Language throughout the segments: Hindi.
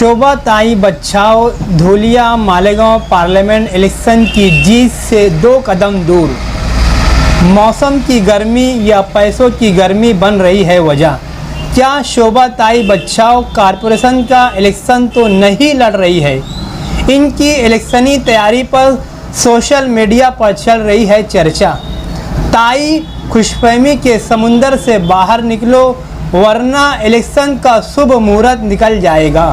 शोभा ताई बच्छाव धूलिया मालेगांव पार्लियामेंट इलेक्शन की जीत से 2 कदम दूर। मौसम की गर्मी या पैसों की गर्मी बन रही है वजह। क्या शोभा ताई बच्छाव कारपोरेशन का इलेक्शन तो नहीं लड़ रही है? इनकी इलेक्शनी तैयारी पर सोशल मीडिया पर चल रही है चर्चा। ताई खुशफहमी के समुंदर से बाहर निकलो, वरना इलेक्शन का शुभ मुहूर्त निकल जाएगा।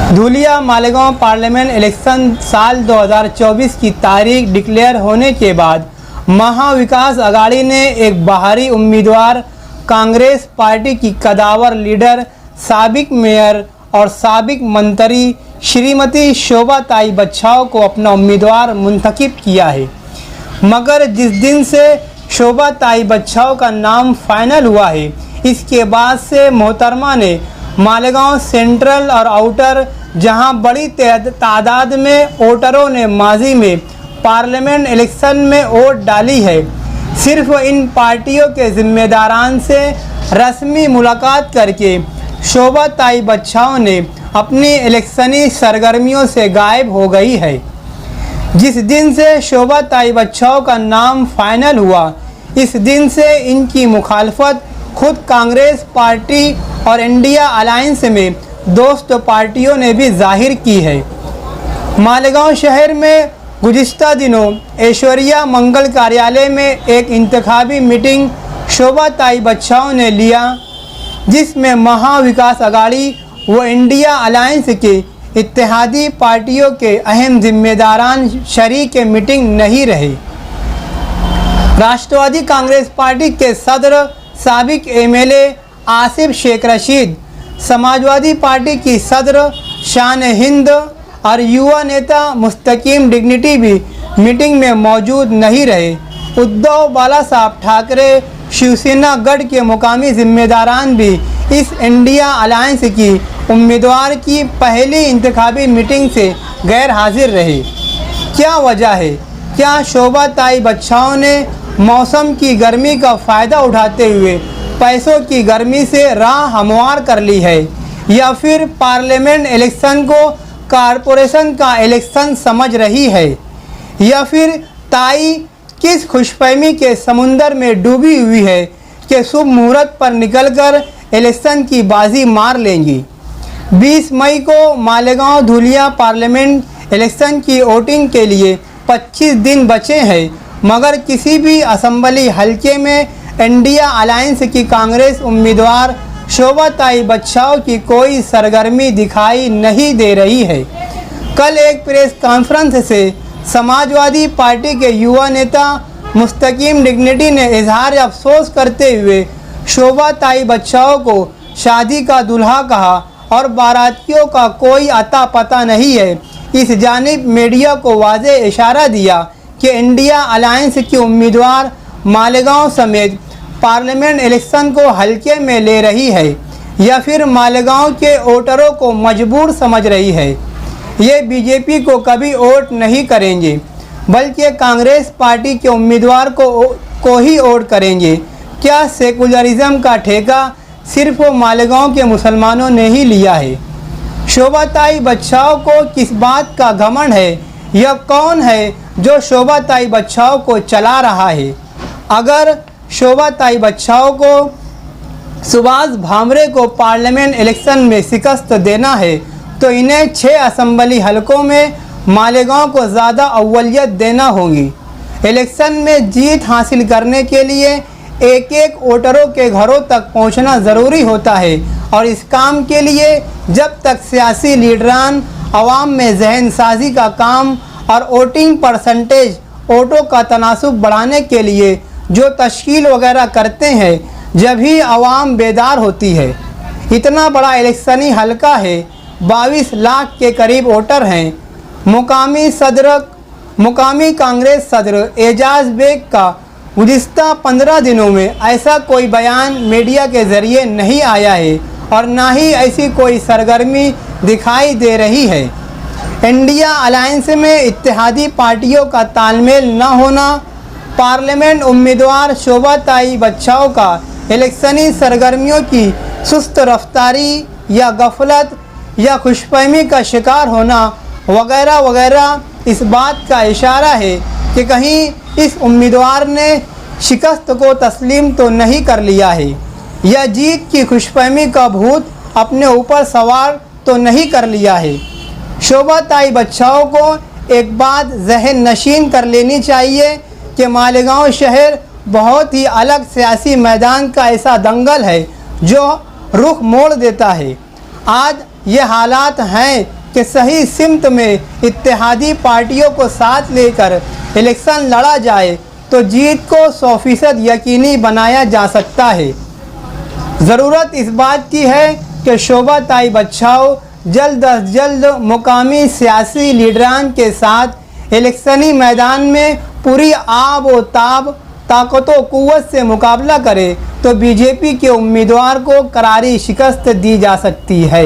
धूलिया मालेगांव पार्लियामेंट इलेक्शन साल 2024 की तारीख डिक्लेयर होने के बाद महाविकास अघाड़ी ने एक बाहरी उम्मीदवार कांग्रेस पार्टी की कदावर लीडर साबिक मेयर और साबिक मंत्री श्रीमती शोभा ताई बच्छाव को अपना उम्मीदवार मुंतखब किया है। मगर जिस दिन से शोभा ताई बच्छाव का नाम फाइनल हुआ है, इसके बाद से मोहतरमा ने मालेगांव सेंट्रल और आउटर, जहां बड़ी तादाद में वोटरों ने माजी में पार्लियामेंट इलेक्शन में वोट डाली है, सिर्फ इन पार्टियों के जिम्मेदारान से रस्मी मुलाकात करके शोभा ताई बच्छाव ने अपनी इलेक्शनी सरगर्मियों से गायब हो गई है। जिस दिन से शोभा ताई बच्छाव का नाम फाइनल हुआ, इस दिन से इनकी मुखालफत खुद कांग्रेस पार्टी और इंडिया अलायंस में दोस्त पार्टियों ने भी जाहिर की है। मालेगांव शहर में गुज़िश्ता दिनों ऐश्वर्या मंगल कार्यालय में एक इंतखाबी मीटिंग शोभा ताई बच्छाव ने लिया, जिसमें महाविकास अघाड़ी व इंडिया अलायंस के इत्तेहादी पार्टियों के अहम जिम्मेदारान शरीक मीटिंग नहीं रहे। राष्ट्रवादी कांग्रेस पार्टी के सदर साबिक एमएलए आसिफ शेख रशीद, समाजवादी पार्टी की सदर शान हिंद और युवा नेता मुस्तकीम डिग्निटी भी मीटिंग में मौजूद नहीं रहे। उद्धव बाला साहब ठाकरे शिवसेना गढ़ के मुकामी जिम्मेदारान भी इस इंडिया अलायंस की उम्मीदवार की पहली इंतखाबी मीटिंग से गैर हाजिर रहे। क्या वजह है? क्या शोभा ताई बच्छाव ने मौसम की गर्मी का फ़ायदा उठाते हुए पैसों की गर्मी से राह हमवार कर ली है, या फिर पार्लियामेंट इलेक्शन को कारपोरेशन का इलेक्शन समझ रही है, या फिर ताई किस खुशफहमी के समुंदर में डूबी हुई है कि शुभ मुहूर्त पर निकलकर इलेक्शन की बाजी मार लेंगी? 20 मई को मालेगांव धूलिया पार्लियामेंट इलेक्शन की वोटिंग के लिए 25 दिन बचे हैं, मगर किसी भी असेंबली हलके में इंडिया अलायंस की कांग्रेस उम्मीदवार शोभा ताई बच्छाव की कोई सरगर्मी दिखाई नहीं दे रही है। कल एक प्रेस कॉन्फ्रेंस से समाजवादी पार्टी के युवा नेता मुस्तकीम डिग्निटी ने इजहार अफसोस करते हुए शोभा ताई बच्छाव को शादी का दूल्हा कहा और बारातियों का कोई अता पता नहीं है। इस जानिब मीडिया को वाज़ेह इशारा दिया कि इंडिया अलायंस की उम्मीदवार मालेगांव समेत पार्लियामेंट इलेक्शन को हल्के में ले रही है, या फिर मालेगांव के वोटरों को मजबूर समझ रही है। ये बीजेपी को कभी वोट नहीं करेंगे, बल्कि कांग्रेस पार्टी के उम्मीदवार को ही वोट करेंगे। क्या सेकुलरिज्म का ठेका सिर्फ मालेगांव के मुसलमानों ने ही लिया है? शोभा ताई बच्छाव को किस बात का घमंड है? यह कौन है जो शोभा ताई बच्छाव को चला रहा है? अगर शोभा ताई बच्छाव को सुभाष भामरे को पार्लियामेंट इलेक्शन में शिकस्त देना है, तो इन्हें 6 असेंबली हलकों में मालेगांव को ज़्यादा अव्वलियत देना होगी। इलेक्शन में जीत हासिल करने के लिए एक एक वोटरों के घरों तक पहुंचना ज़रूरी होता है, और इस काम के लिए जब तक सियासी लीडरान अवाम में जहन साजी का काम और वोटिंग परसेंटेज वोटों का तनासुब बढ़ाने के लिए जो तश्कील वगैरह करते हैं, जब ही अवाम बेदार होती है। इतना बड़ा इलेक्शनी हलका है, 22 लाख के करीब वोटर हैं। मुकामी कांग्रेस सदर एजाज बेग का गुज़िश्ता 15 दिनों में ऐसा कोई बयान मीडिया के ज़रिए नहीं आया है, और ना ही ऐसी कोई सरगर्मी दिखाई दे रही है। इंडिया अलायंस में इत्तेहादी पार्टियों का तालमेल न होना, पार्लियामेंट उम्मीदवार शोभा ताई बच्छाव का इलेक्शनी सरगर्मियों की सुस्त रफ्तारी या गफलत, या खुशफहमी का शिकार होना वगैरह वगैरह इस बात का इशारा है कि कहीं इस उम्मीदवार ने शिकस्त को तस्लीम तो नहीं कर लिया है या जीत की खुशफहमी का भूत अपने ऊपर सवार तो नहीं कर लिया है। शोभा ताई बच्चाओं को एक बात जहन नशीन कर लेनी चाहिए कि मालेगांव शहर बहुत ही अलग सियासी मैदान का ऐसा दंगल है जो रुख मोड़ देता है। आज ये हालात हैं कि सही सिमत में इत्तेहादी पार्टियों को साथ लेकर इलेक्शन लड़ा जाए तो जीत को 100% यकीनी बनाया जा सकता है। ज़रूरत इस बात की है कि शोभा ताई बच्चाओं जल्द अज जल्द मुकामी सियासी लीडरान के साथ इलेक्शनी मैदान में पूरी आब व ताब ताकत व कुव्वत से मुकाबला करे तो बीजेपी के उम्मीदवार को करारी शिकस्त दी जा सकती है।